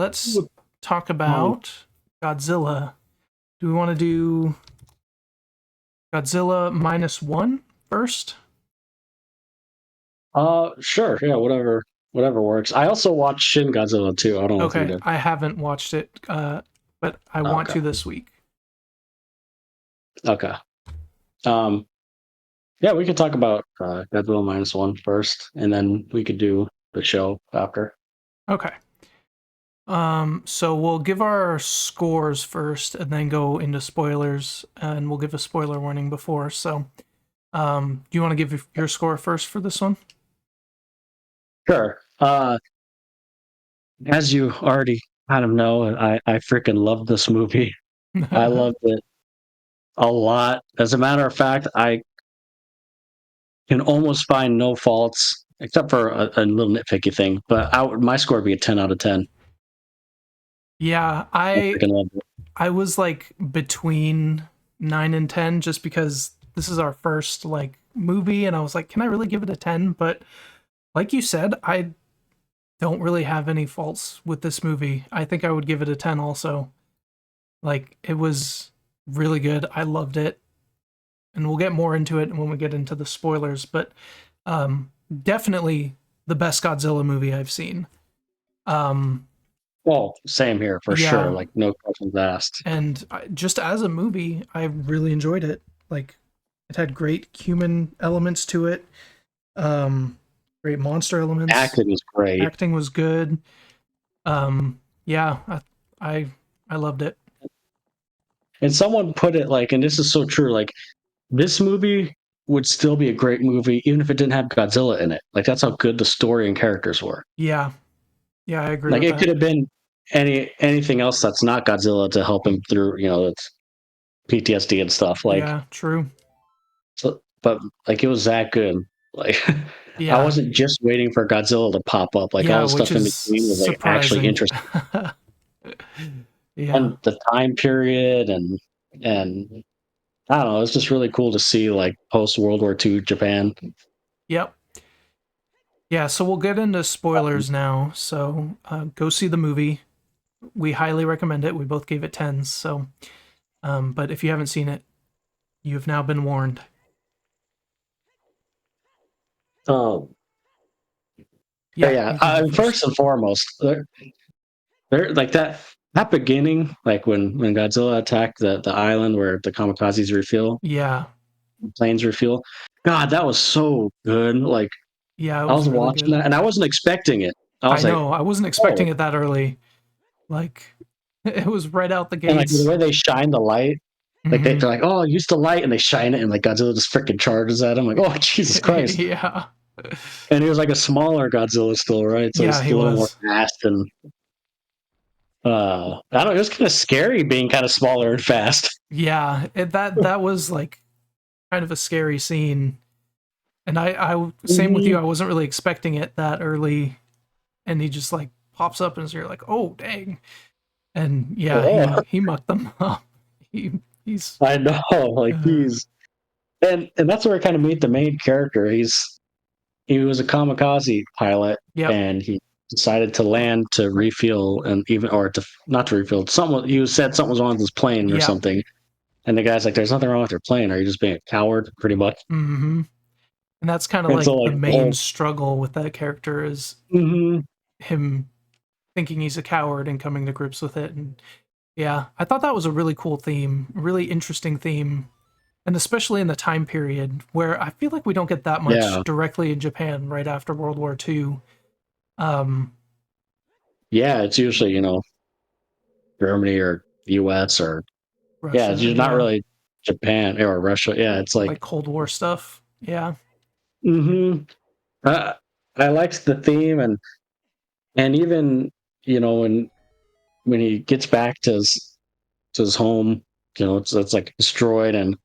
let's talk about Godzilla. Do we want to do Godzilla Minus One first? Sure. Yeah, whatever works. I also watched Shin Godzilla too. I don't know if you Okay, did. I haven't watched it, but I want Okay. to this week. Okay. Um, yeah, we could talk about Godzilla Minus One first, and then we could do the show after. Okay. So we'll give our scores first and then go into spoilers, and we'll give a spoiler warning before. So, do you want to give your score first for this one? Sure. As you already kind of know, I freaking love this movie. I loved it a lot. As a matter of fact, I can almost find no faults except for a little nitpicky thing. But my score would be a 10 out of 10. Yeah, I freaking loved it. I was like between 9 and 10 just because this is our first like movie, and I was like, can I really give it a 10? But like you said, I don't really have any faults with this movie. I think I would give it a 10 also. Like, it was really good. I loved it. And we'll get more into it when we get into the spoilers, but definitely the best Godzilla movie I've seen. Well, same here for sure. Yeah, Like no questions asked. and just as a movie, I really enjoyed it. Like, it had great human elements to it, great monster elements. Acting was great. Acting was good. Yeah, I loved it. And someone put it like, and this is so true, like this movie would still be a great movie even if it didn't have Godzilla in it. Like that's how good the story and characters were. Yeah, I agree Like with it that. could have been anything else that's not Godzilla to help him through, it's PTSD and stuff. Like Yeah, true. so, but like it was that good. Like I Yeah, wasn't just waiting for Godzilla to pop up. Like all yeah, the which stuff in is between was like actually surprising. interesting. Yeah, And the time period and I don't know, it's just really cool to see like post World War II Japan. yep. Yeah, so we'll get into spoilers now. So go see the movie. We highly recommend it. We both gave it 10s. So, but if you haven't seen it, you've now been warned. Um, Yeah, yeah, you can go first first. and foremost, they're like that beginning, like when Godzilla attacked the island where the kamikazes refuel, Yeah, planes refuel. God, that was so good. Like yeah, it I was was really watching good. that and I wasn't expecting it. I I was like, know. I wasn't expecting oh, it that early. Like, it was right out the and like the gates. way they shine the light, like Hmm. they're like, oh, use the light, and they shine it, and like Godzilla just freaking charges at him. Like, oh, Jesus Christ! Yeah. And he was like a smaller Godzilla still, right? So Yeah, he's he a little more was. fast and I don't know. It was kind of scary being kind of smaller and fast. Yeah, that was like kind of a scary scene. And I same with you. Mhm. I wasn't really expecting it that early, and he just like pops up, and so you're like, oh dang. And yeah, Oh, he mucked them up. He's I know. Like uh, he's and that's where I kind of meet the main character. He was a kamikaze pilot, yep, and he decided to land to refuel and even or to not to refuel. Someone you said something was wrong with his plane or yep. something, and the guy's like, "There's nothing wrong with your plane. Are you just being a coward?" Pretty much. Hmm. And that's kind of And so like the like the main whole struggle with that character is mhm. him thinking he's a coward and coming to grips with it. And yeah, I thought that was a really cool theme, really interesting theme, and especially in the time period where I feel like we don't get that much Yeah, directly in Japan right after World War II. Um, yeah. It's usually Germany or US or yeah. It's Russia, usually not yeah, really Japan or Russia. Yeah, it's like like Cold War stuff. Yeah, hmm I liked the theme and even when he gets back to his home, it's like destroyed and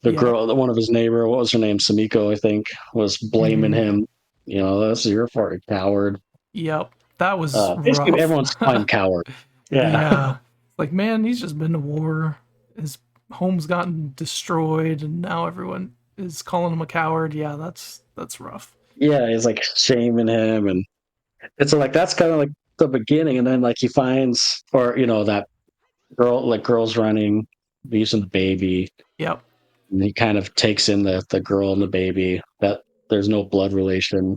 the yeah, girl, one of his neighbor, what was her name, Samiko, I think, was blaming hmm, him. That's your fault, you coward. yep. That was Basically, rough. everyone's calling him coward. Yeah. Yeah, like man, he's just been to war. His home's gotten destroyed, and now everyone is calling him a coward. Yeah, that's rough. Yeah, he's like shaming him, and it's like that's kind of like the beginning, and then like he finds, or that girl's running, using the baby, Yep. and he kind of takes in the girl and the baby. That there's no blood relation,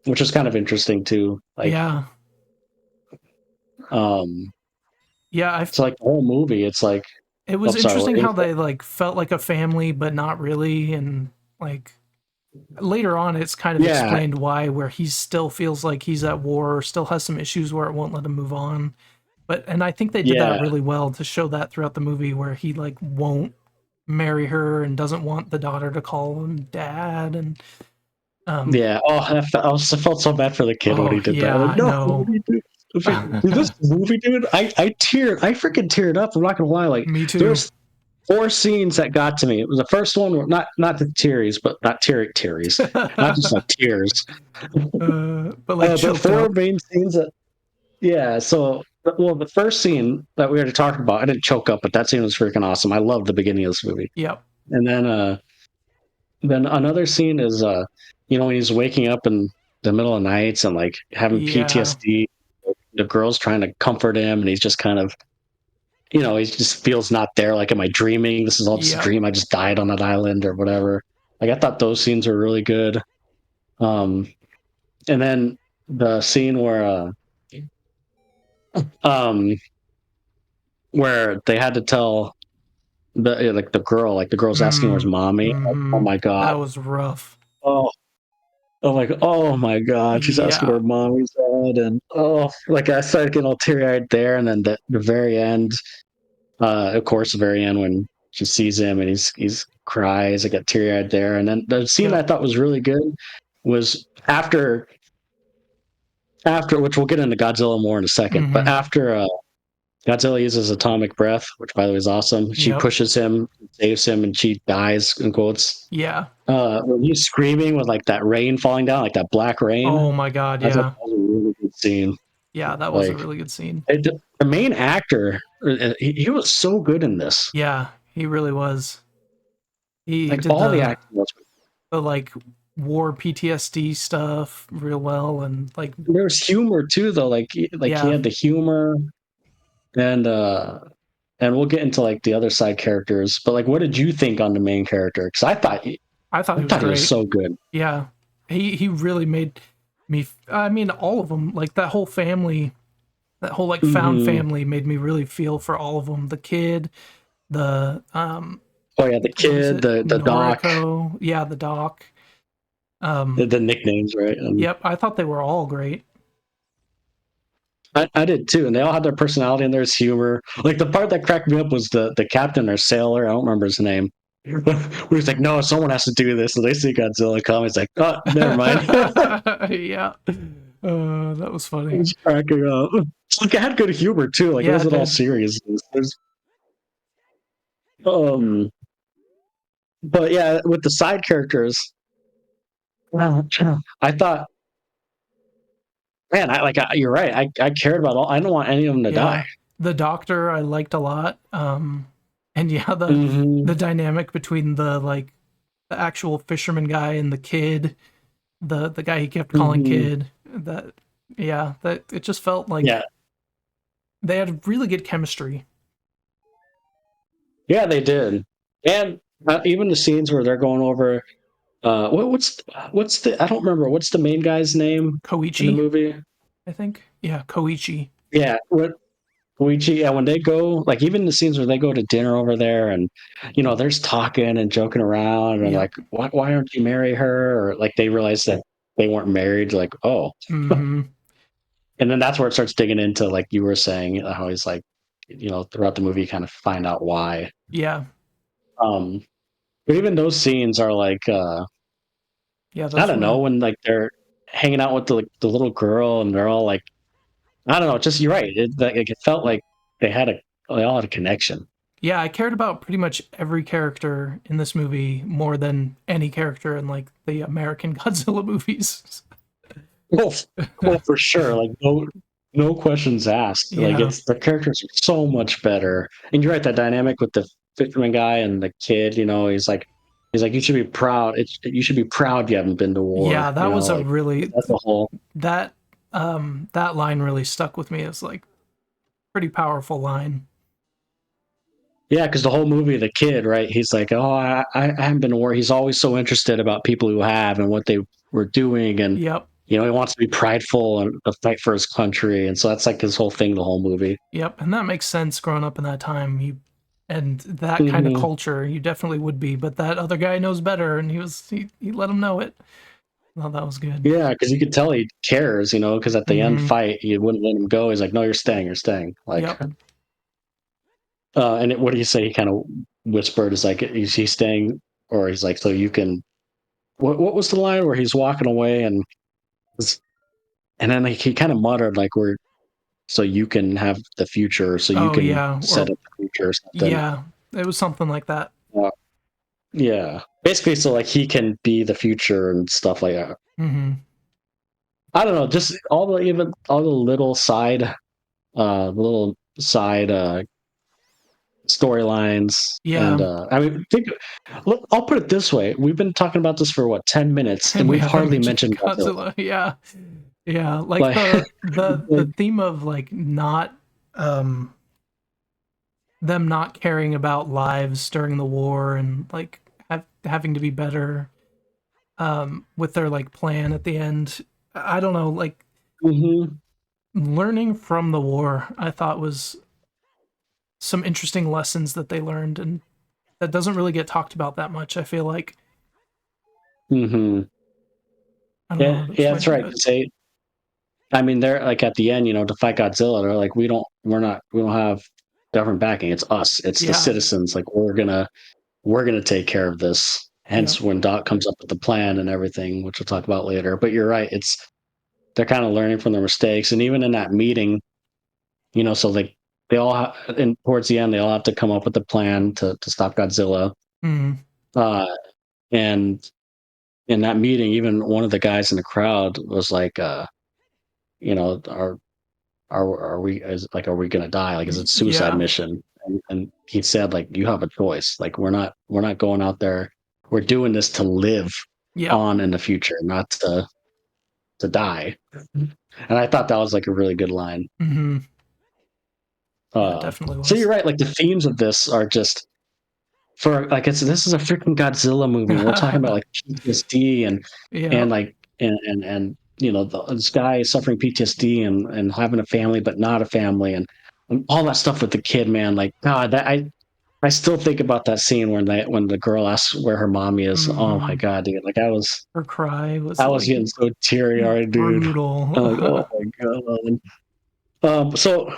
which is kind of interesting too. Like, Yeah. um, Yeah, it's like the whole movie. It's like, it oh, was sorry, what interesting were you how they like felt like a family but not really, and like later on it's kind of Yeah, explained why, where he still feels like he's at war, still has some issues where it won't let him move on. But and I think they did that yeah, really well to show that throughout the movie, where he like won't marry her and doesn't want the daughter to call him dad, and um yeah. Oh, I felt so bad for the kid when oh he did that. yeah, I'm like, I no, what know. are you doing? I was like, dude, this movie, dude, I freaking teared up. I'm not gonna lie. Like, Me too. there's four scenes that got to me. It was the first one, not the tears, but not tears, not just like tears, But like but choked four up. main scenes that, yeah. So, well, the first scene that we already talked about, I didn't choke up, but that scene was freaking awesome. I love the beginning of this movie, Yep. and then another scene is when he's waking up in the middle of nights and like having Yeah. PTSD. The girl's trying to comfort him, and he's just kind of, he just feels not there. Like, am I dreaming? This is all just a Yep. dream. I just died on that island or whatever. Like, I thought those scenes were really good. Um, and then the scene um, where they had to tell the girl's asking where's Mm. mommy. Oh Mm-hmm. my That god. was rough. Oh, oh my god. She's asking Yeah. where mommy's at, and like I started getting all teary eyed there. And then the very end, of course, the very end when she sees him and he's cries. I got teary eyed there. And then the scene Yep. I thought was really good was after which we'll get into Godzilla more in a second. But Mm-hmm. after Godzilla uses atomic breath, which by the way is awesome. She Yep. pushes him, saves him, and she dies in quotes. Yeah. When he's screaming with like that rain falling down, like that black rain, Oh my god, I thought yeah. that was a really good scene. Yeah, that was a Like, really good scene. the main actor, he was so good in this. Yeah, he really was. He Like, did all the acting was. the like war PTSD stuff real well, and like There's humor too, though. Like he yeah, had the humor, and we'll get into like the other side characters. But like, what did you think on the main character? Because I thought I he was thought he was great. so good. Yeah, he really made me. I mean, all of them, like that whole family, that whole like found Hmm. family, made me really feel for all of them. The kid, the Oh yeah, the what was kid, it, the doc, Noriko? Yeah, the doc. the nicknames, right? And Yep, I thought they were all great. I did too, and they all had their personality and there's humor. Like, the part that cracked me up was the captain or sailor. I don't remember his name. Where he's like, "No, someone has to do this." And they see Godzilla come. He's like, "Oh, never mind." Yeah, that was funny. He's cracking up. It's like, it had good humor too. Like, it Yeah, it wasn't all did. serious. Um, but yeah, with the side characters, I thought, man, you're right. I cared about all. I don't want any of them to die. Yeah, the doctor I liked a lot. And yeah, Hmm. the dynamic between the like the actual fisherman guy and the kid, the guy he kept calling Hmm. kid. That yeah, that it just felt like Yeah, they had really good chemistry. yeah, they did. And even the scenes where they're going over, what's the I don't remember what's the main guy's name in the Koichi, movie. I think. Yeah, Koichi. Yeah, what Luigi, yeah, when they go, like, even the scenes where they go to dinner over there, and there's talking and joking around, and like, Yep. why aren't you marry her? Or like, they realize that they weren't married, like, oh. Mm-hmm. And then that's where it starts digging into, like you were saying, how he's like, throughout the movie you kind of find out why. Yeah. um but even those scenes are like, Yeah, I those don't know, were when like they're hanging out with the little girl, and they're all like, I don't know, just, you're right, it felt like they had a they all had a connection. yeah, I cared about pretty much every character in this movie more than any character in like the American Godzilla movies. Well, for sure. Like, no questions asked. Like, Yeah. it's the characters are so much better. And you're right, that dynamic with the fisherman guy and the kid. He's like, you should be proud. You should be proud you haven't been to war. Yeah, that was a Like, really that's the whole. that That line really stuck with me. It's like pretty powerful line. Yeah, because the whole movie, the kid, right? He's like, "Oh, I haven't been to war." He's always so interested about people who have and what they were doing, and Yep. he wants to be prideful and fight for his country, and so that's like his whole thing, the whole movie. Yep. And that makes sense growing up in that time. And that kind of Hmm. culture, you definitely would be. But that other guy knows better, and he let him know it. Well, that was good. Yeah, because you could tell he cares, because at the end Mm-hmm. fight, he wouldn't let him go. He's like, "No, you're staying. You're staying." Like, Yep. what do you say? He kind of whispered, "Is like, is he staying?" Or he's like, "So you can." What was the line where he's walking away and then like, he kind of muttered like, "We're so you can have the future, so you Oh can yeah. set Or up the future or something." yeah. It was something like that. Uh, yeah, basically, so like he can be the future and stuff like that. Mm-hmm. I don't know, just all the little side storylines, and Yeah. I mean, look, I'll put it this way: we've been talking about this for what 10 minutes, and And we we've haven't hardly mentioned mentioned Godzilla. Godzilla. Yeah. Yeah. Like Like, the theme of like not um them not caring about lives during the war and like having to be better with their like plan at the end. I don't know, like mhm, learning from the war I thought was some interesting lessons that they learned, and that doesn't really get talked about that much. I feel like mhm. I don't know Yeah, how to yeah, explain that's it, right. but 'Cause I mean, they're like at the end, to fight Godzilla. They're like, we don't have government backing. It's us. It's the yeah. citizens. Like we're gonna take care of this. Yep. Hence, when Doc comes up with the plan and everything, which we'll talk about later. But you're right. They're kind of learning from their mistakes, and even in that meeting, so they all and towards the end, they all have to come up with a plan to stop Godzilla. Mm, Uh, and in that meeting, even one of the guys in the crowd was like, you know, our are we gonna die? Like, is it a suicide yeah. mission? And he said, like, you have a choice. Like, we're not going out there. We're doing this to live Yep. on in the future, not to die. And I thought that was like a really good line. Hmm. Yeah, it Uh, definitely so you're was. right. Like the themes of this are just for like this is a freaking Godzilla movie, and we're talking about like PTSD and Yep. like and this guy suffering PTSD and having a family but not a family and all that stuff with the kid, man. Like God, that I still think about that scene when the girl asks where her mommy is. Oh my Hmm. God, dude! Like Her cry was I was like getting so teary eyed, dude. I'm like, brutal. oh my God. So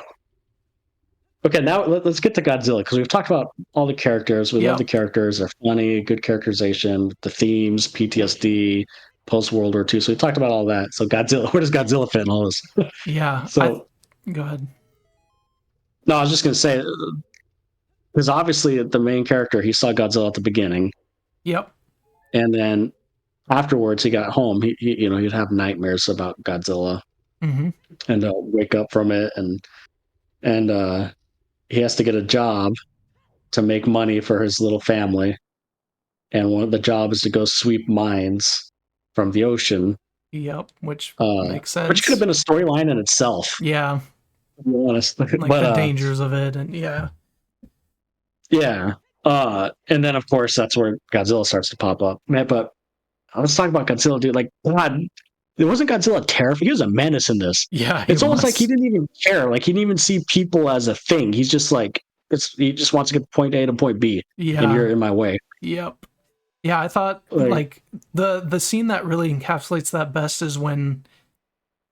okay, now let's get to Godzilla because we've talked about all the characters. We love the Yep. characters; they're funny, good characterization, the themes, PTSD, post World War II. So we talked about all that. So Godzilla, where does Godzilla fit in all this? Yeah. So Go ahead. no, I was just gonna say because obviously the main character he saw Godzilla at the beginning, Yep. and then afterwards he got home. He'd have nightmares about Godzilla Hmm. and wake up from it, and he has to get a job to make money for his little family, and one of the job is to go sweep mines from the ocean, Yep. Which makes which could have sense. been a storyline in itself, Yeah. to be honest. Like But the dangers of it, and yeah. yeah, and then of course that's where Godzilla starts to pop up. Man, but let's talk about Godzilla, dude. Like, God, it wasn't Godzilla terrifying. He was a menace in this. Yeah, he It's almost like he was. didn't even care. Like he didn't even see people as a thing. He's just like he just wants to get point A to point B, and Yeah. you're in my way. Yep. Yeah, I thought Like, like the scene that really encapsulates that best is when,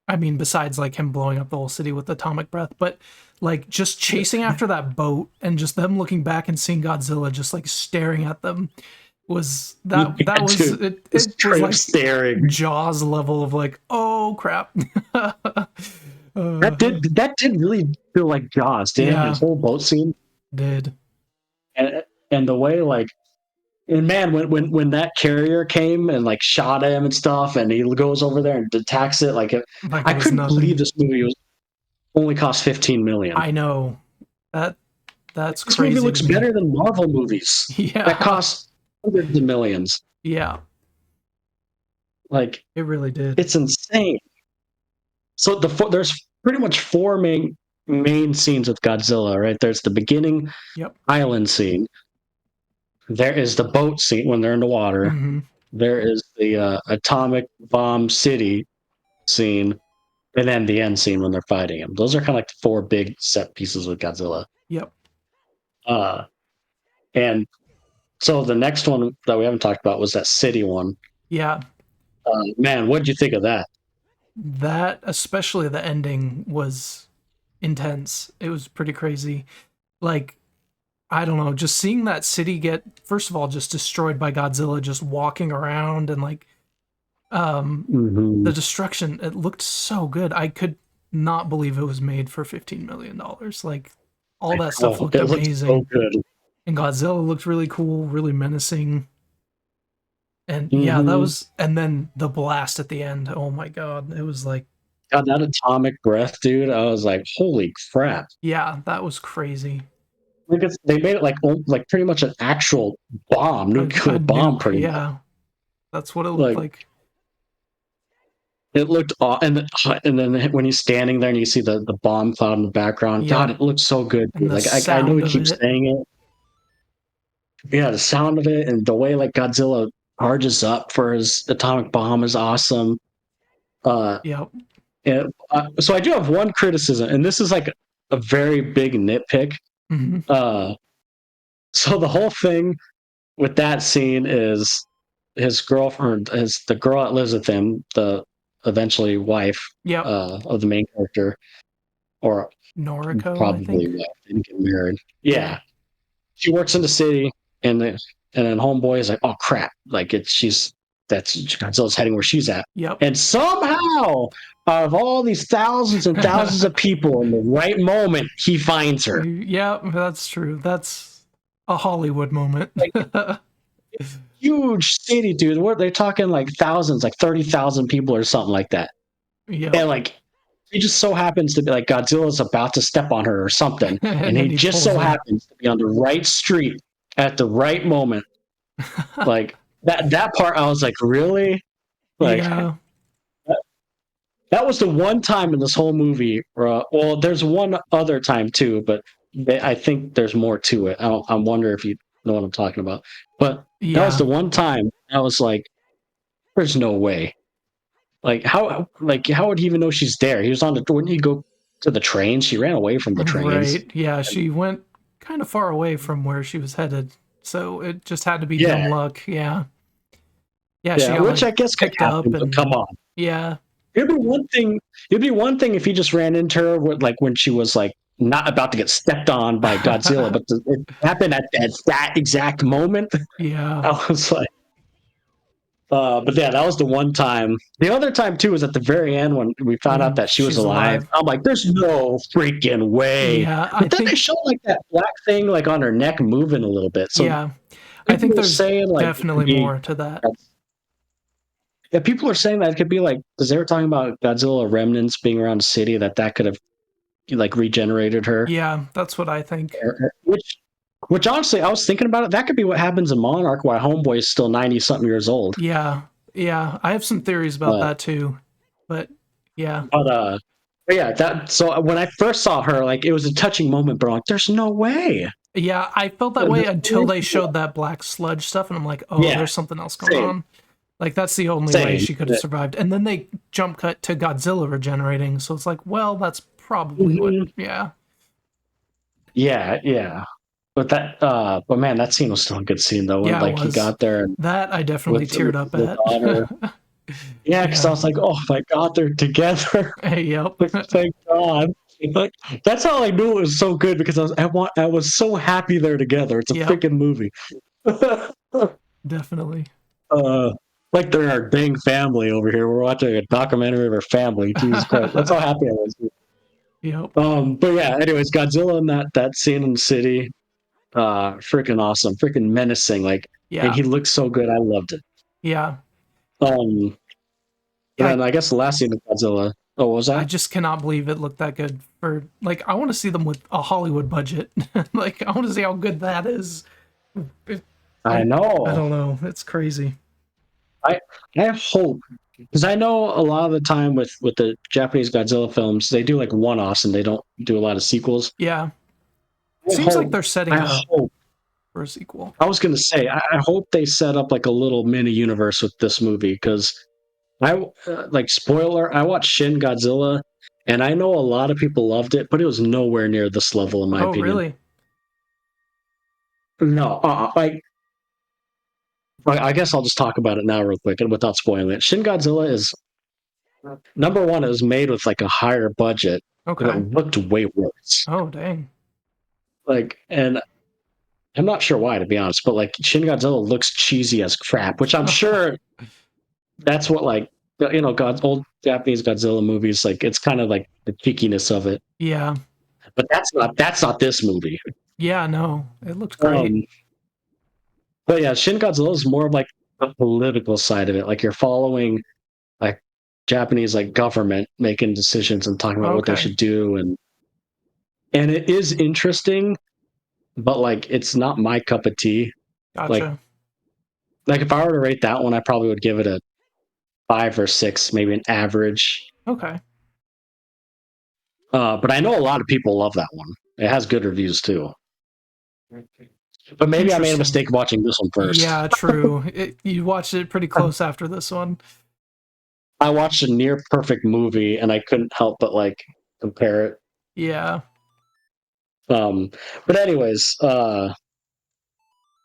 I mean, besides like him blowing up the whole city with atomic breath, but like just chasing after that boat and just them looking back and seeing Godzilla just like staring at them was that yeah, was dude, it, just it was straight up like staring. Jaws level of like, oh crap. That did really feel like Jaws, didn't it? Yeah, The whole boat scene, did. and the way like, and man, when that carrier came and like shot him and stuff, and he goes over there and attacks it, like Like it I was couldn't believe nothing. this movie was only cost 15 million. I know. That that's This movie crazy to looks me. better than Marvel movies that Yeah. cost hundreds of millions. Yeah, Like it really did. it's insane. So there's pretty much four main scenes with Godzilla, right? There's the beginning Yep. island scene. There is the boat scene when they're in the water. Mm-hmm. There is the atomic bomb city scene, and then the end scene when they're fighting him. Those are kind of like the four big set pieces with Godzilla. Yep. And so the next one that we haven't talked about was that city one. Yeah. Man, what did you think of that? That, especially the ending, was intense. It was pretty crazy. Like, I don't know, just seeing that city get, first of all, just destroyed by Godzilla, just walking around and like the destruction, it looked so good. I could not believe it was made for $15 million. Like, all that stuff looked amazing. So good. And Godzilla looked really cool, really menacing. And yeah, that was, and then the blast at the end. Oh my God. It was like, God, that atomic breath, dude. I was like, holy crap. yeah, that was crazy. Because they made it like pretty much an actual bomb, nuclear bomb, pretty much. Yeah, that's what it looked like. It looked, and then when he's standing there and you see the bomb cloud in the background, yeah. God, it looked so good. Like I know we keep saying it. Yeah, the sound of it and the way like Godzilla charges up for his atomic bomb is awesome. Yep. And, so I do have one criticism, and this is like a very big nitpick. Mm-hmm. So the whole thing with that scene is his girlfriend, the girl that lives with him, the eventually wife of the main character, or Noriko, probably wife, didn't get married. Yeah, she works in the city, and then homeboy is like, oh crap, like that's Godzilla's heading where she's at. Yep. And somehow, out of all these thousands and thousands of people, in the right moment, he finds her. Yeah, that's true. That's a Hollywood moment. Like, huge city, dude. They're talking like thousands, like 30,000 people or something like that. Yeah. And like, he just so happens to be like Godzilla's about to step on her or something, and he just so happens to be on the right street at the right moment. Like that part, I was like, really? Like, yeah. That was the one time in this whole movie. Well, there's one other time too, but I think there's more to it. I wonder if you know what I'm talking about. But that was the one time I was like, "There's no way." Like how would he even know she's there? He was on the. Wouldn't he go to the trains? She ran away from the trains. Right. Yeah, she went kind of far away from where she was headed, so it just had to be dumb luck. Yeah. Yeah. She got, which I guess picked up. And come on. Yeah. It'd be one thing. It'd be one thing if he just ran into her when she was like not about to get stepped on by Godzilla, but it happened at that exact moment. Yeah, I was like, but yeah, that was the one time. The other time too was at the very end when we found out that she was alive. I'm like, there's no freaking way. Yeah, but then they showed like that black thing like on her neck moving a little bit. So yeah, I think there's saying, like, definitely more to that. Yeah, people are saying that it could be like, because they were talking about Godzilla remnants being around the city, that could have like regenerated her. Yeah, that's what I think. Which honestly, I was thinking about it. That could be what happens in Monarch, why Homeboy is still 90-something years old. Yeah, I have some theories about that too. But yeah. But yeah, so when I first saw her, like it was a touching moment, but I'm like, there's no way. Yeah, I felt that way until they showed that black sludge stuff, and I'm like, oh, there's something else going on. Like, that's the only way she could have survived. And then they jump cut to Godzilla regenerating, so it's like, well, that's probably what, yeah. But but man, that scene was still a good scene, though. When, like, he got there. And that I definitely teared up at. Yeah, because I was like, oh my God, they're together. Yep. Thank God. Like, that's how I knew it was so good, because I was so happy they're together. It's a freaking movie. Definitely. Like they're our dang family over here. We're watching a documentary of our family. Jesus Christ. That's how happy I was. Yep. But yeah, anyways, Godzilla in that scene in the city, freaking awesome, freaking menacing. Like, and he looks so good. I loved it. Yeah. And I guess the last scene of Godzilla. Oh, what was that? I just cannot believe it looked that good. For like, I want to see them with a Hollywood budget. Like, I want to see how good that is. I know. I don't know. It's crazy. I have hope because I know a lot of the time with the Japanese Godzilla films, they do like one-offs and they don't do a lot of sequels. Yeah. I Seems like hope, they're setting I it up hope, for a sequel. I was gonna say, I hope they set up like a little mini universe with this movie because like spoiler, I watched Shin Godzilla, and I know a lot of people loved it, but it was nowhere near this level in my Oh, opinion. really? No, I guess I'll just talk about it now real quick and without spoiling it. Shin Godzilla is number one. It was made with like a higher budget, and Okay. it looked way worse. Oh, dang. Like, and I'm not sure why, to be honest, but like Shin Godzilla looks cheesy as crap, which I'm sure that's what like old Japanese Godzilla movies like. It's kind of like the cheekiness of it, Yeah. but that's not this movie. Yeah, no. It looked great. Um, but yeah, Shin Godzilla is more of like the political side of it. Like you're following like Japanese like government making decisions and talking about what they Okay. should do, and it is interesting, but like it's not my cup of tea. Like Gotcha. like if I were to rate that one, I probably would give it a 5 or 6, maybe an average. Okay. But I know a lot of people love that one. It has good reviews too. But maybe I made a Interesting. mistake watching this one first. Yeah, true. You watched it pretty close after this one. I watched a near perfect movie and I couldn't help but like compare it. Yeah. Um, but anyways,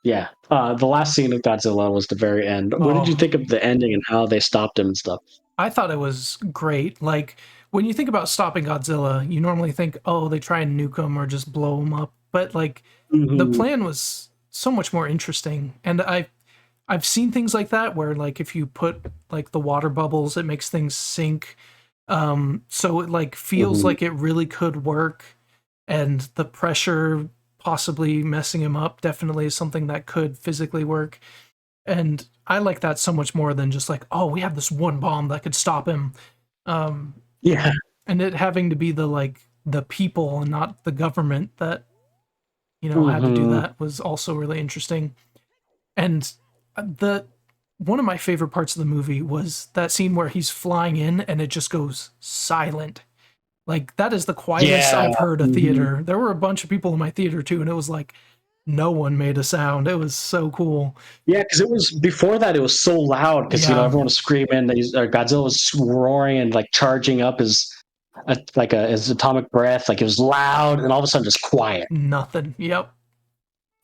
yeah. The last scene of Godzilla was the very end. What did you Oh, think of the ending and how they stopped him and stuff? I thought it was great. Like, when you think about stopping Godzilla, you normally think, oh, they try and nuke him or just blow him up. But, like, the Mhm. plan was so much more interesting. And I've seen things like that where, like, if you put like the water bubbles, it makes things sink. So it like feels Mhm. like it really could work, and the pressure possibly messing him up definitely is something that could physically work. And I like that so much more than just like, oh, we have this one bomb that could stop him. Um, Yeah. and it having to be the like the people and not the government that had to do Mhm. that was also really interesting. And the one of my favorite parts of the movie was that scene where he's flying in and it just goes silent. Like that is the quietest Yeah. I've heard a Mhm. theater. There were a bunch of people in my theater too, and it was like no one made a sound. It was so cool. Yeah, because it was before that. It was so loud because Yeah, everyone was screaming. That Godzilla was roaring and like charging up his atomic breath. Like it was loud, and all of a sudden just quiet. nothing. Yep.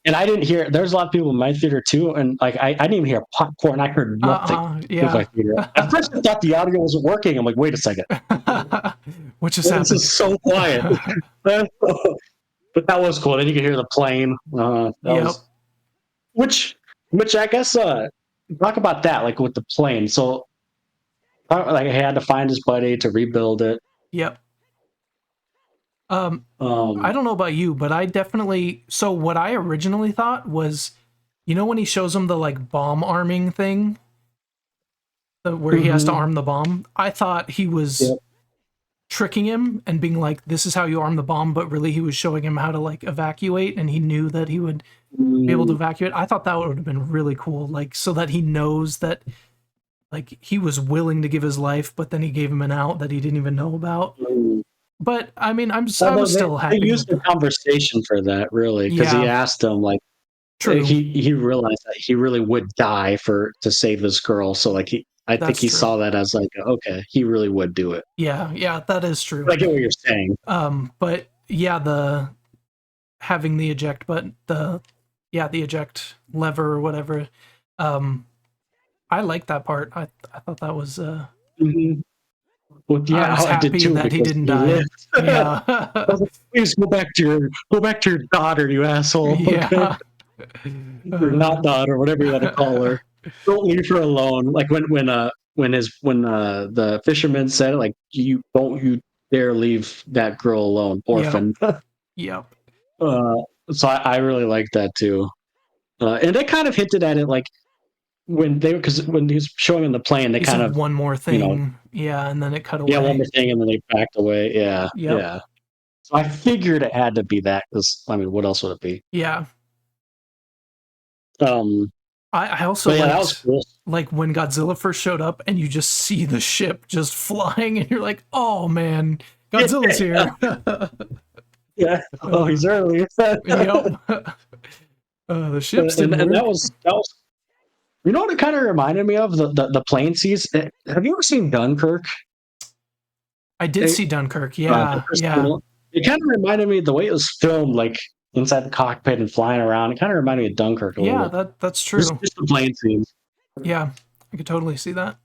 And I didn't hear. There's a lot of people in my theater too, and like I didn't even hear popcorn. I heard nothing in my Yeah. theater. At first, I thought the audio wasn't working. I'm like, wait a second, What just this happened? is so quiet. But that was cool. Then you could hear the plane. That Yep. was which I guess talk about that like with the plane. So like he had to find his buddy to rebuild it. Yep. Um, I Um, don't know about you, but I definitely. So what I originally thought was, when he shows him the like bomb arming thing, where he has to mhm. arm the bomb. I thought he was Yep. tricking him and being like, "This is how you arm the bomb," but really he was showing him how to like evacuate, and he knew that he would be able to Mm, evacuate. I thought that would have been really cool, like so that he knows that like he was willing to give his life, but then he gave him an out that he didn't even know about. mm. But I mean, I Although was they, still they happy used with the the. conversation for that really because he Yeah, asked him like true. he realized that he really would die for to save this girl. So like I think That's he true. saw that as like okay, he really would do it. Yeah, yeah, that is true. But I get what you're saying. But yeah, the having the eject button, the eject lever or whatever. Um, I like that part. I thought that was. Mhm. Well, I yeah, was I did happy too that he because didn't he die. lived. I Yeah, was like, please go back to your daughter, you asshole. Okay, yeah. or Uh, not daughter, whatever you want to call her. Don't leave her alone. Like when the fisherman said it, like you dare leave that girl alone, yep, orphan. yep. uh, so I really like that too. And they kind of hinted at it, like because when he was showing in the plane, they He kind said of one more you know thing. Yeah, and then it cut yeah one away. more thing, and then they backed away. Yeah, Yep. yeah. So I figured it had to be that because I mean, what else would it be? Yeah. Um, I also But yeah, that was liked cool. like when Godzilla first showed up and you just see the ship just flying and you're like, oh man, Godzilla's here. Yeah. Oh, he's early. Yep. The ships didn't And work. that was. You know what it kind of reminded me of the plane scenes. Have you ever seen Dunkirk? I did see Dunkirk. Yeah, yeah, It kind of reminded me the way it was filmed, like inside the cockpit and flying around. It kind of reminded me of Dunkirk a little yeah. bit. That's Just, true. just the plane scenes. Yeah, I could totally see that.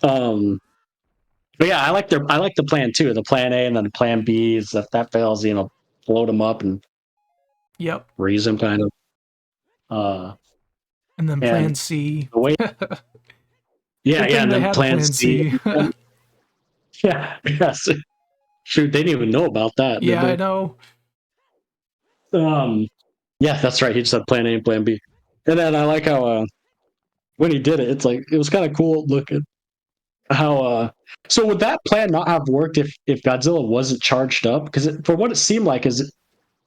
Um, but yeah, I like the plan too. The plan A and then the plan B is if that fails, float them up and Yep. freeze them kind of. Uh, And then Plan and C. the way, yeah, Good yeah, thing and they then had a plan Plan C. C. Yeah, yes. Shoot, they didn't even know about that, did Yeah, I they? know. Um, yeah, that's right. He just had plan A and plan B. And then I like how when he did it, it's like it was kind of cool looking how so would that plan not have worked if Godzilla wasn't charged up? Because for what it seemed like is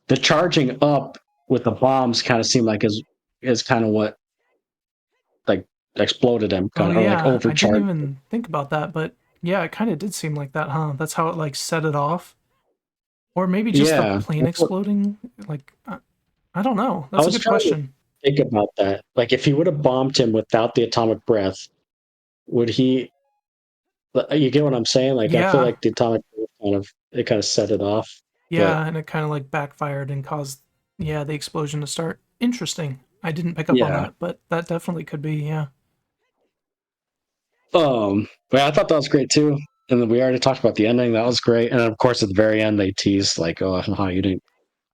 the charging up with the bombs kind of seemed like is kind of what like exploded him Oh kind of or like yeah, I didn't overcharged. even think about that, but yeah, it kind of did seem like that, huh? That's how it like set it off. Or maybe just the Yeah. plane exploding. Like, I don't know. I That's a was good trying to question. think about that. Like if he would have bombed him without the atomic breath, would he you get what I'm saying? Like I feel Yeah, like the atomic breath kind of set it off. But yeah, and it kind of like backfired and caused, yeah, the explosion to start. Interesting. I didn't pick up on yeah. that, but that definitely could be, yeah. But I thought that was great too. And then we already talked about the ending. That was great. And of course, at the very end, they teased like, "Oh, haha, you didn't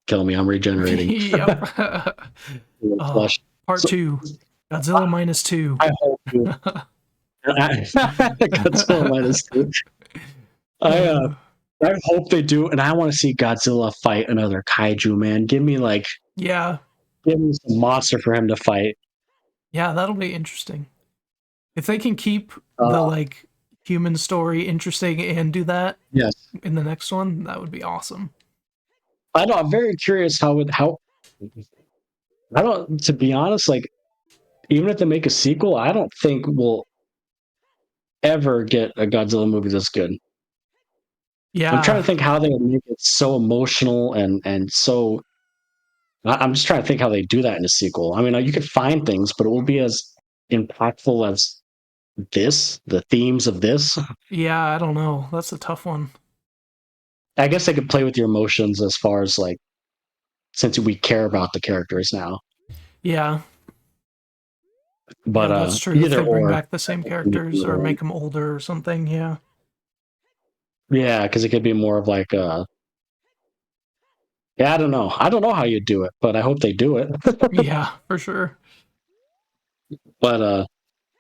kill me. I'm regenerating." Yep. Oh, Flesh. part So two, Godzilla minus two. I hope you. Godzilla minus two. I uh, Uh, I hope they do, and I want to see Godzilla fight another kaiju. Man, yeah, give me some monster for him to fight. yeah, that'll be interesting. If they can keep the Uh, like human story interesting and do that yes, in the next one, that would be awesome. I know. I'm very curious how. I don't. To be honest, like even if they make a sequel, I don't think we'll ever get a Godzilla movie this good. I'm trying Yeah, to think how they would make it so emotional and so. I'm just trying to think how they do that in a sequel. I mean, you could find things, but it will be as impactful as the themes of this. yeah, I don't know. That's a tough one. I guess they could play with your emotions as far as like since we care about the characters now. Yeah, But yeah, that's true. If either they bring or, back the I same think we need characters either or one. make them older or something, yeah. Yeah, because it could be more of like yeah, I don't know. I don't know how you do it, but I hope they do it. Yeah, for sure. But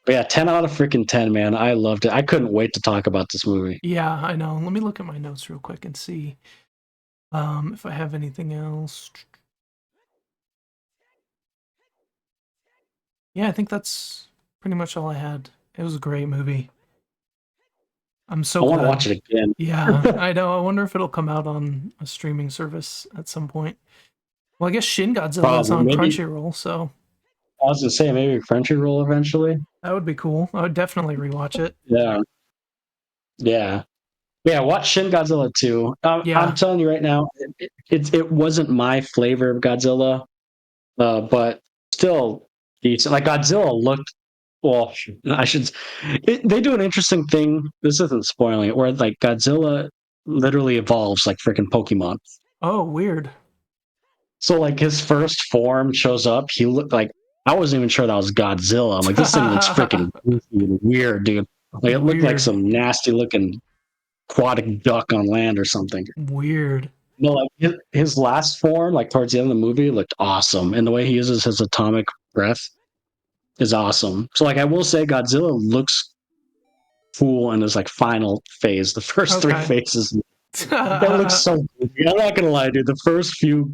but yeah, 10 out of freaking 10, man. I loved it. I couldn't wait to talk about this movie. Yeah, I know. Let me look at my notes real quick and see if I have anything else. Yeah, I think that's pretty much all I had. It was a great movie. I'm so I want to glad. watch it again. Yeah, I know. I wonder if it'll come out on a streaming service at some point. Well, I guess Shin Godzilla is Probably. on Maybe Crunchyroll, so I was gonna say maybe Crunchyroll eventually. that would be cool. I would definitely rewatch it. Yeah. Yeah. Yeah, watch Shin Godzilla 2. I'm Yeah. telling you right now, it wasn't my flavor of Godzilla, but still decent. Like Godzilla looked well. I should. They do an interesting thing. This isn't spoiling it. Where like Godzilla literally evolves like freaking Pokemon. Oh, weird. So like his first form shows up. He looked like I wasn't even sure that was Godzilla. I'm like, this thing looks freaking goofy and weird, dude. Like it looked like Weird. some nasty looking aquatic duck on land or something. Weird. No, like his last form, like towards the end of the movie, looked awesome, and the way he uses his atomic breath is awesome. So, like, I will say, Godzilla looks cool in his like final phase. The first three Okay. phases, that looks so goofy. I'm not gonna lie, dude. The first few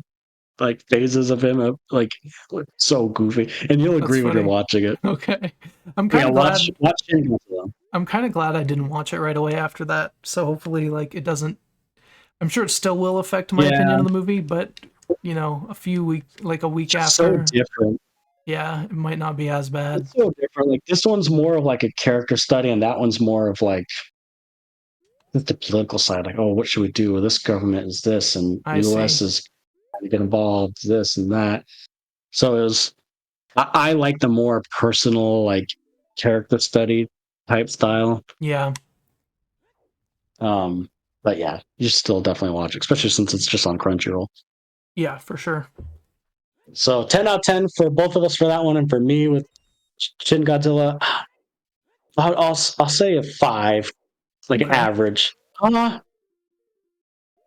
like phases of him, like, look so goofy, and you'll That's agree when you're funny. watching it. Okay. I'm But kind yeah, of glad watch Shin Godzilla. I'm kind of glad I didn't watch it right away after that. So hopefully like it doesn't I'm sure it still will affect my Yeah, opinion of the movie, but a few weeks like a week just so after. different. Yeah, it might not be as bad. It's so different. Like this one's more of like a character study, and that one's more of like the political side. Like, oh, what should we do? This government is this, and I the see. U.S. is trying to get involved, this and that. So it was. I like the more personal, like character study type style. Yeah. Um, but yeah, you should still definitely watch it, especially since it's just on Crunchyroll. Yeah, for sure. So 10 out of 10 for both of us for that one, and for me with Shin Godzilla, I'll say a 5, like an Okay. average. I don't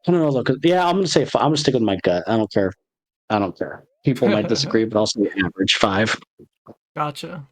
know though, 'cause yeah, I'm gonna say 5. I'm gonna stick with my gut. I don't care. People might disagree, but I'll say average 5. Gotcha.